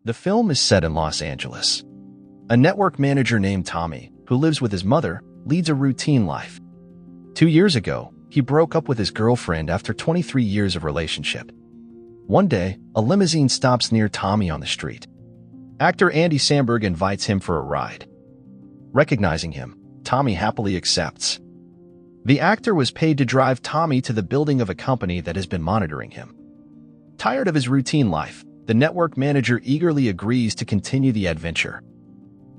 The film is set in Los Angeles. A network manager named Tommy, who lives with his mother, leads a routine life. 2 years ago, he broke up with his girlfriend after 23 years of relationship. One day, a limousine stops near Tommy on the street. Actor Andy Samberg invites him for a ride. Recognizing him, Tommy happily accepts. The actor was paid to drive Tommy to the building of a company that has been monitoring him. Tired of his routine life, the network manager eagerly agrees to continue the adventure.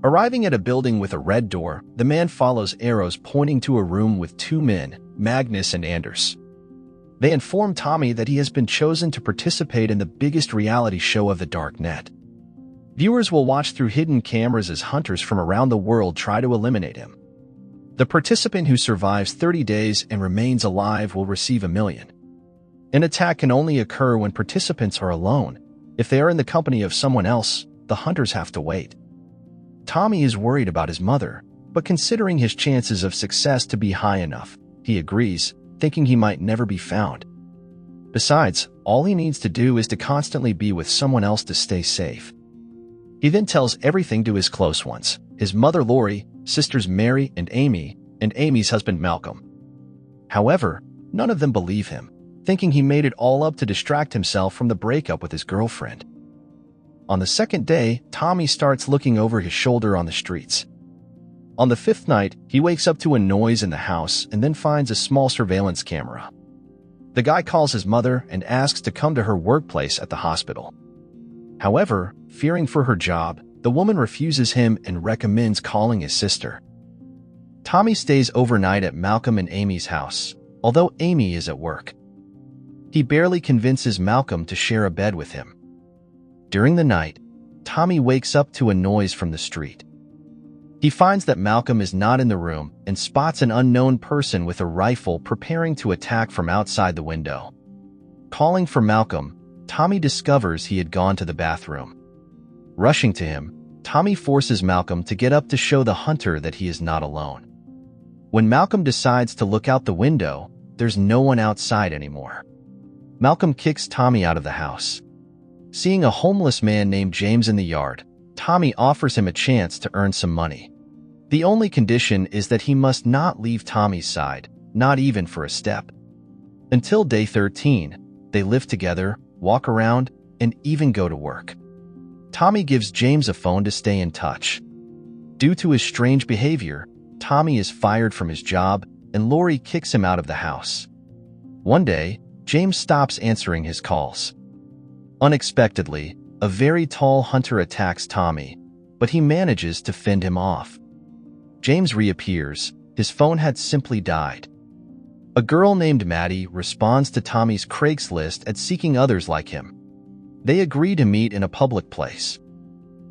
Arriving at a building with a red door, the man follows arrows pointing to a room with 2 men, Magnus and Anders. They inform Tommy that he has been chosen to participate in the biggest reality show of the dark net. Viewers will watch through hidden cameras as hunters from around the world try to eliminate him. The participant who survives 30 days and remains alive will receive $1 million. An attack can only occur when participants are alone. If they are in the company of someone else, the hunters have to wait. Tommy is worried about his mother, but considering his chances of success to be high enough, he agrees, thinking he might never be found. Besides, all he needs to do is to constantly be with someone else to stay safe. He then tells everything to his close ones, his mother Lori, sisters Mary and Amy, and Amy's husband Malcolm. However, none of them believe him, thinking he made it all up to distract himself from the breakup with his girlfriend. On the second day, Tommy starts looking over his shoulder on the streets. On the 5th night, he wakes up to a noise in the house and then finds a small surveillance camera. The guy calls his mother and asks to come to her workplace at the hospital. However, fearing for her job, the woman refuses him and recommends calling his sister. Tommy stays overnight at Malcolm and Amy's house, although Amy is at work. He barely convinces Malcolm to share a bed with him. During the night, Tommy wakes up to a noise from the street. He finds that Malcolm is not in the room and spots an unknown person with a rifle preparing to attack from outside the window. Calling for Malcolm, Tommy discovers he had gone to the bathroom. Rushing to him, Tommy forces Malcolm to get up to show the hunter that he is not alone. When Malcolm decides to look out the window, there's no one outside anymore. Malcolm kicks Tommy out of the house. Seeing a homeless man named James in the yard, Tommy offers him a chance to earn some money. The only condition is that he must not leave Tommy's side, not even for a step. Until day 13, they live together, walk around, and even go to work. Tommy gives James a phone to stay in touch. Due to his strange behavior, Tommy is fired from his job, and Lori kicks him out of the house. One day, James stops answering his calls. Unexpectedly, a very tall hunter attacks Tommy, but he manages to fend him off. James reappears. His phone had simply died. A girl named Maddie responds to Tommy's Craigslist ad seeking others like him. They agree to meet in a public place.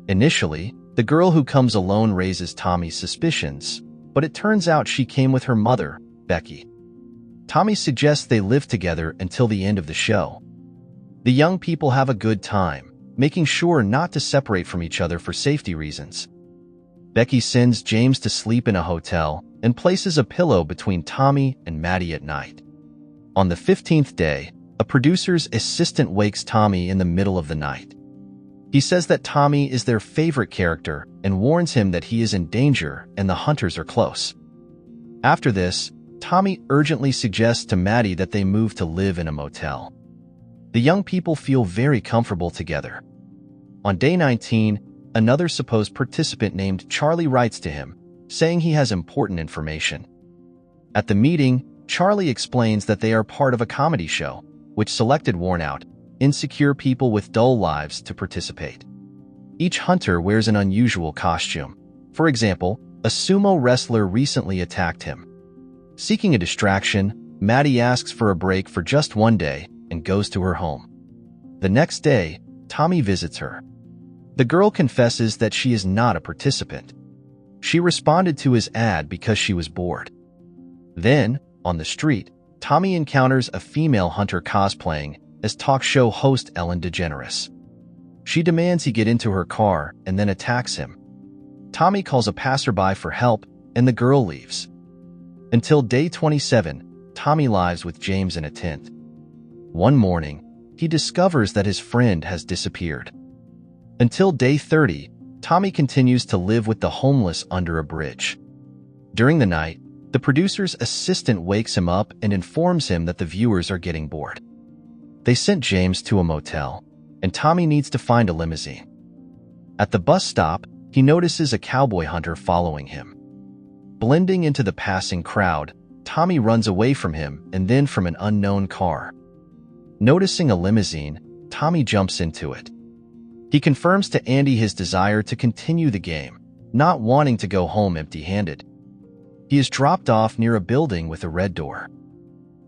Initially, the girl who comes alone raises Tommy's suspicions, but it turns out she came with her mother, Becky. Tommy suggests they live together until the end of the show. The young people have a good time, making sure not to separate from each other for safety reasons. Becky sends James to sleep in a hotel and places a pillow between Tommy and Maddie at night. On the 15th day, a producer's assistant wakes Tommy in the middle of the night. He says that Tommy is their favorite character and warns him that he is in danger and the hunters are close. After this, Tommy urgently suggests to Maddie that they move to live in a motel. The young people feel very comfortable together. On day 19, another supposed participant named Charlie writes to him, saying he has important information. At the meeting, Charlie explains that they are part of a comedy show, which selected worn-out, insecure people with dull lives to participate. Each hunter wears an unusual costume. For example, a sumo wrestler recently attacked him. Seeking a distraction, Maddie asks for a break for just one day and goes to her home. The next day, Tommy visits her. The girl confesses that she is not a participant. She responded to his ad because she was bored. Then, on the street, Tommy encounters a female hunter cosplaying as talk show host Ellen DeGeneres. She demands he get into her car and then attacks him. Tommy calls a passerby for help and the girl leaves. Until day 27, Tommy lives with James in a tent. One morning, he discovers that his friend has disappeared. Until day 30, Tommy continues to live with the homeless under a bridge. During the night, the producer's assistant wakes him up and informs him that the viewers are getting bored. They sent James to a motel, and Tommy needs to find a limousine. At the bus stop, he notices a cowboy hunter following him. Blending into the passing crowd, Tommy runs away from him and then from an unknown car. Noticing a limousine, Tommy jumps into it. He confirms to Andy his desire to continue the game, not wanting to go home empty-handed. He is dropped off near a building with a red door.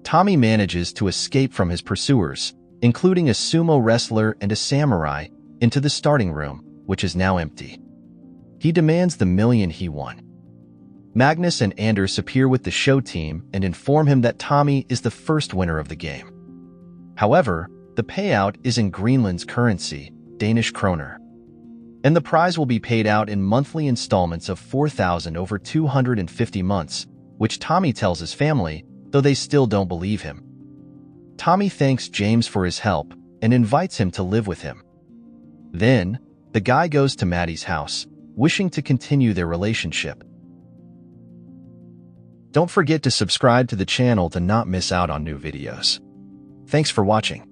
Tommy manages to escape from his pursuers, including a sumo wrestler and a samurai, into the starting room, which is now empty. He demands the $1 million he won. Magnus and Anders appear with the show team and inform him that Tommy is the first winner of the game. However, the payout is in Greenland's currency, Danish kroner, and the prize will be paid out in monthly installments of 4,000 over 250 months, which Tommy tells his family, though they still don't believe him. Tommy thanks James for his help and invites him to live with him. Then, the guy goes to Maddie's house, wishing to continue their relationship. Don't forget to subscribe to the channel to not miss out on new videos. Thanks for watching.